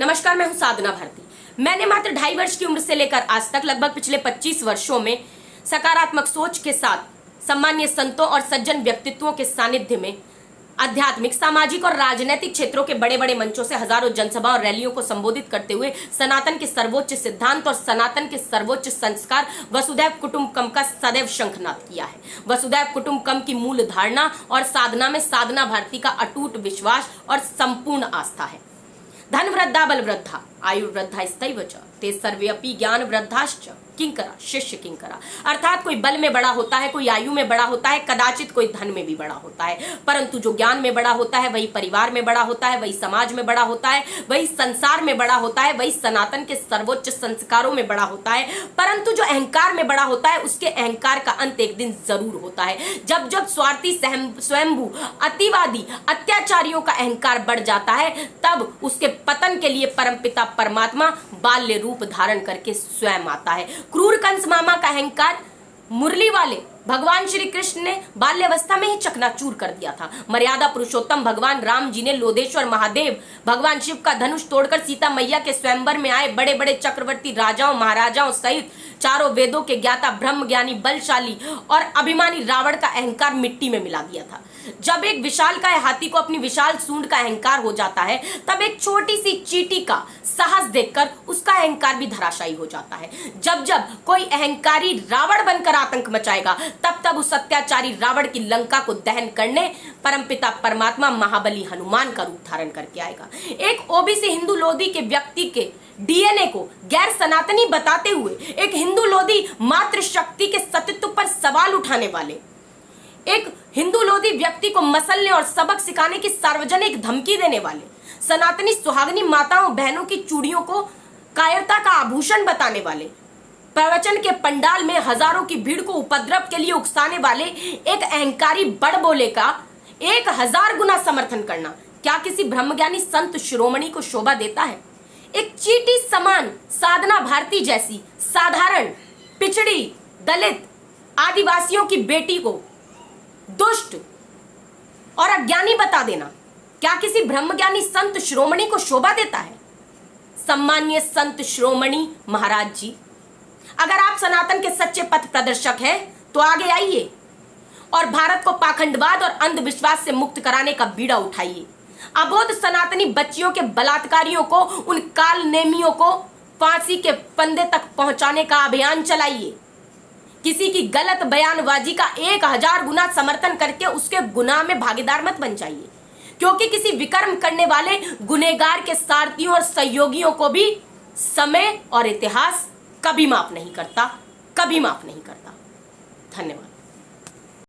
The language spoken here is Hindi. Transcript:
नमस्कार, मैं हूं साधना भारती। मैंने मात्र 2.5 वर्ष की उम्र से लेकर आज तक लगभग पिछले 25 वर्षों में सकारात्मक सोच के साथ सम्मानीय संतों और सज्जन व्यक्तित्वों के सानिध्य में आध्यात्मिक, सामाजिक और राजनीतिक क्षेत्रों के बड़े बड़े मंचों से हजारों जनसभा और रैलियों को संबोधित करते हुए सनातन के सर्वोच्च सिद्धांत और सनातन के सर्वोच्च संस्कार वसुधैव कुटुंबकम का सदैव शंखनाद किया है। वसुधैव कुटुंबकम की मूल धारणा और साधना में साधना भारती का अटूट विश्वास और संपूर्ण आस्था है। धन वृद्धा बल वृद्धा आयु वृद्धा स्थैव च ते सर्वेपि ज्ञान वृद्धाश्च किंकरा शिष्य किंकरा। अर्थात कोई बल में बड़ा होता है, कोई आयु में बड़ा होता है, कदाचित कोई धन में भी बड़ा होता है, परंतु जो ज्ञान में बड़ा होता है वही परिवार में बड़ा होता है, वही समाज में बड़ा होता है, वही संसार में बड़ा होता है, वही सनातन के सर्वोच्च संस्कारों में बड़ा होता है। परंतु जो अहंकार में बड़ा होता है उसके अहंकार का अंत एक दिन जरूर होता है। जब जब स्वार्थी, स्वयंभू, अतिवादी, अत्याचारियों का अहंकार बढ़ जाता है तब उसके पतन के लिए परमपिता परमात्मा बाल्य रूप धारण करके स्वयं आता है। क्रूर कंस मामा का अहंकार मुरली वाले भगवान श्री कृष्ण ने बाल्यावस्था में ही चकनाचूर कर दिया था। मर्यादा पुरुषोत्तम भगवान राम जी ने लोदेश्वर महादेव भगवान शिव का धनुष तोड़कर सीता मैया के स्वयंवर में आए बड़े बड़े चक्रवर्ती राजाओं महाराजाओं सहित चारों वेदों के ज्ञाता ब्रह्म ज्ञानी बलशाली और अभिमानी रावण का अहंकार मिट्टी में मिला दिया था। जब एक विशालकाय हाथी को अपनी विशाल सूंड का अहंकार हो जाता है तब एक छोटी सी चींटी का साहस देखकर उसका अहंकार भी धराशायी हो जाता है। जब जब कोई अहंकारी रावण बनकर आतंक मचाएगा तब तब उस अत्याचारी रावण की लंका को दहन करने परमपिता परमात्मा महाबली हनुमान का रूप धारण करके आएगा। एक ओबीसी हिंदू लोधी के व्यक्ति के डीएनए को गैर सनातनी बताते हुए, एक हिंदू लोधी मातृशक्ति के सतीत्व पर सवाल उठाने वाले, एक हिंदू लोधी व्यक्ति को मसलने और सबक सिखाने की सार्वजनिक धमकी देने वाले, सनातनी सुहागनी माताओं बहनों की चूड़ियों को कायरता का आभूषण बताने वाले, प्रवचन के पंडाल में हजारों की भीड़ को उपद्रव के लिए उकसाने वाले एक अहंकारी बड़बोले का 1000 गुना समर्थन करना क्या किसी ब्रह्मज्ञानी संत शिरोमणि को शोभा देता है? एक चींटी समान साधना भारती जैसी साधारण पिछड़ी दलित आदिवासियों की बेटी को दुष्ट और अज्ञानी बता देना क्या किसी ब्रह्मज्ञानी संत शिरोमणि को शोभा देता है? सम्मानीय संत शिरोमणि महाराज जी, अगर आप सनातन के सच्चे पथ प्रदर्शक हैं तो आगे आइए और भारत को पाखंडवाद और अंधविश्वास से मुक्त कराने का बीड़ा उठाइए। अबोध सनातनी बच्चियों के बलात्कारियों को, उन काल नेमियों को फांसी के फंदे तक पहुंचाने का अभियान चलाइए। किसी की गलत बयानबाजी का 1000 गुना समर्थन करके उसके गुनाह में भागीदार मत बन जाइए, क्योंकि किसी विकर्म करने वाले गुनहगार के सारथियों और सहयोगियों को भी समय और इतिहास कभी माफ नहीं करता, कभी माफ नहीं करता। धन्यवाद।